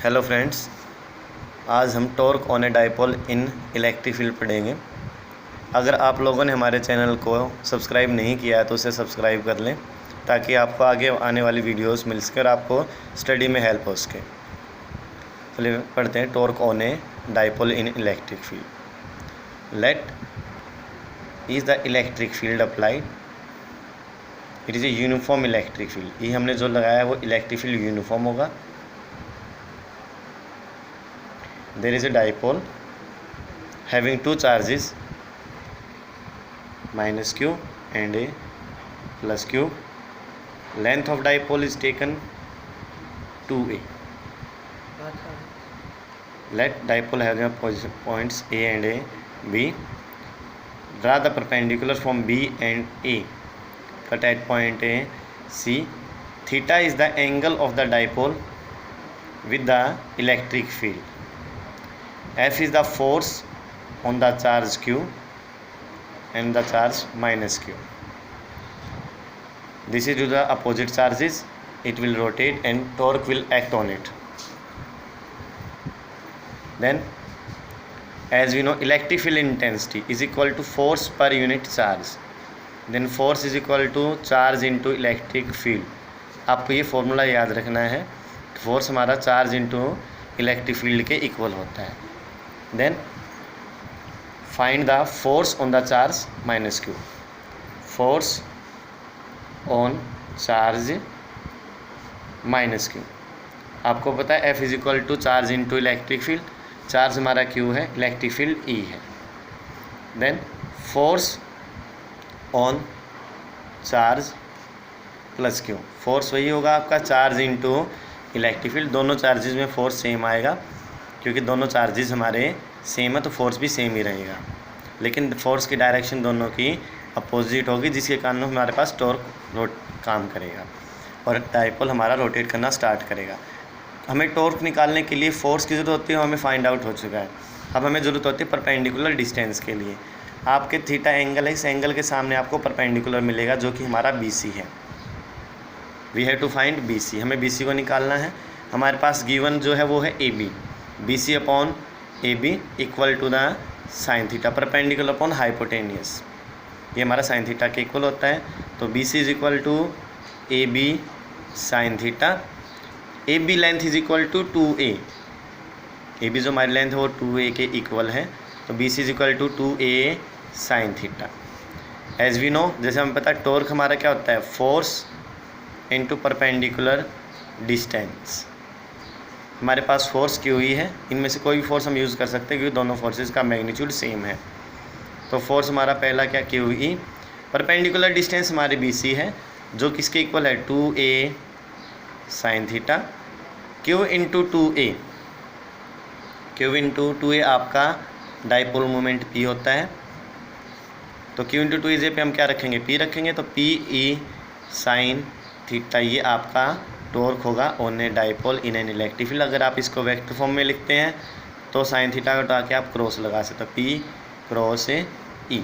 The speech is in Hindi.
हेलो फ्रेंड्स, आज हम torque on a dipole in electric field पढ़ेंगे। अगर आप लोगों ने हमारे चैनल को सब्सक्राइब नहीं किया है तो उसे सब्सक्राइब कर लें ताकि आपको आगे आने वाली वीडियोस मिल सके और आपको स्टडी में हेल्प हो सके। चलिए पढ़ते हैं torque on a dipole in electric field. Let is the electric field applied, it is a uniform electric field. ये हमने जो लगाया है वो इलेक्ट्रिक फील्ड यूनिफॉर्म होगा। There is a dipole having two charges minus q and a plus q. Length of dipole is taken 2a. Let dipole have the points a and a b. Draw the perpendicular from b and a. Cut at point a c. Theta is the angle of the dipole with the electric field. F is the force on the charge q and the charge minus q. This is to the opposite charges. It will rotate and torque will act on it. Then, as we know, electric field intensity is equal to force per unit charge. Then force is equal to charge into electric field. आपको ये फॉर्मूला याद रखना है। फोर्स हमारा चार्ज इंटू इलेक्ट्रिक फील्ड के इक्वल होता है। Then find the force on the charge minus q. Force on charge minus q. आपको पता है F is equal to charge into electric field. Charge हमारा q है, इलेक्ट्रिक फील्ड E है। Then force on charge plus q। Force वही होगा आपका चार्ज इंटू इलेक्ट्रिक फील्ड। दोनों चार्जेस में फोर्स सेम आएगा क्योंकि दोनों चार्जेस हमारे सेम है तो फोर्स भी सेम ही रहेगा, लेकिन फोर्स की डायरेक्शन दोनों की अपोजिट होगी जिसके कारण हमारे पास टॉर्क काम करेगा और डाइपोल हमारा रोटेट करना स्टार्ट करेगा। हमें टॉर्क निकालने के लिए फोर्स की ज़रूरत होती है, हमें फाइंड आउट हो चुका है। अब हमें ज़रूरत होती है परपेंडिकुलर डिस्टेंस के लिए। आपके थीटा एंगल है, इस एंगल के सामने आपको परपेंडिकुलर मिलेगा जो कि हमारा BC है। We have to find BC। हमें BC को निकालना है। हमारे पास गिवन जो है वो है AB। BC upon AB equal to the sine theta perpendicular upon hypotenuse. ये हमारा साइन थीटा के इक्वल होता है। तो BC is equal to AB sine theta. AB length is equal to 2a। AB जो हमारी लेंथ है वो 2a के इक्वल है। तो BC is equal to 2a sine theta. As we know, जैसे हमें पता है टॉर्क हमारा क्या होता है, फोर्स इनटू परपेंडिकुलर डिस्टेंस। हमारे पास फोर्स क्यू ही है, इनमें से कोई भी फोर्स हम यूज़ कर सकते हैं क्योंकि दोनों फोर्सेस का मैग्नीट्यूड सेम है। तो फोर्स हमारा पहला क्या क्यू ई। परपेंडिकुलर डिस्टेंस हमारी BC है जो किसके इक्वल है 2a sine theta. Q into 2a, Q into 2a आपका डाइपोल मोमेंट P होता है। तो Q इंटू 2a पे हम क्या रखेंगे, P रखेंगे। तो PE साइन थीटा ये आपका टॉर्क होगा on a dipole in an electric field. अगर आप इसको वेक्टर फॉर्म में लिखते हैं तो साइन थीटा को हटा के आप क्रॉस लगा सकते हो, P क्रॉस E।